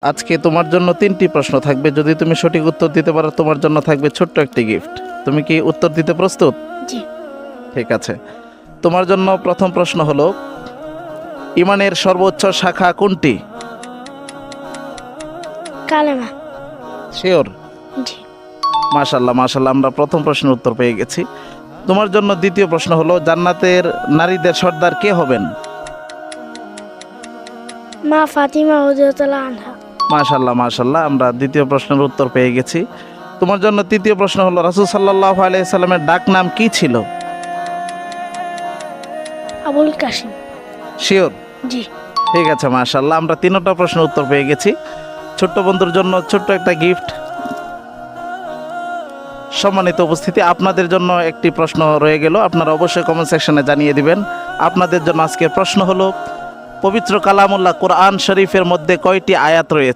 আজকে তোমার জন্য 3টি প্রশ্ন থাকবে। যদি তুমি সঠিক উত্তর দিতে পারো তোমার জন্য থাকবে ছোট্ট একটি গিফট। তুমি কি উত্তর দিতে প্রস্তুত? জি। ঠিক আছে, তোমার জন্য প্রথম প্রশ্ন হলো, ইমানের সর্বোচ্চ শাখা কোনটি? কালেমা। শিওর? জি। মাশাল্লাহ মাশাল্লাহ, আমরা প্রথম প্রশ্নের উত্তর পেয়ে গেছি। তোমার জন্য দ্বিতীয় প্রশ্ন হলো, জান্নাতের নারীদের সর্দার কে হবেন? মা ফাতিমা রাদিয়াল্লাহু আনহা। মাশাল্লাহ মাশাল্লাহ, আমরা দ্বিতীয় প্রশ্নের উত্তর পেয়ে গেছি। তোমার জন্য তৃতীয় প্রশ্ন হলো, রাসূল সাল্লাল্লাহু আলাইহি সাল্লামের ডাক নাম কি ছিল? আবুল কাসিম। শিওর? জি। ঠিক আছে মাশাল্লাহ, আমরা 3টা প্রশ্নের উত্তর পেয়ে গেছি। ছোট্ট বন্ধুর জন্য ছোট্ট একটা গিফট। সম্মানিত উপস্থিতি, আপনাদের জন্য একটি প্রশ্ন রয়ে গেল, আপনারা অবশ্যই কমেন্ট সেকশনে জানিয়ে দিবেন। আপনাদের জন্য আজকের প্রশ্ন হলো, পবিত্র কালামুল্লাহ কোরআন শরীফের মধ্যে কয়টি আয়াত রয়েছে?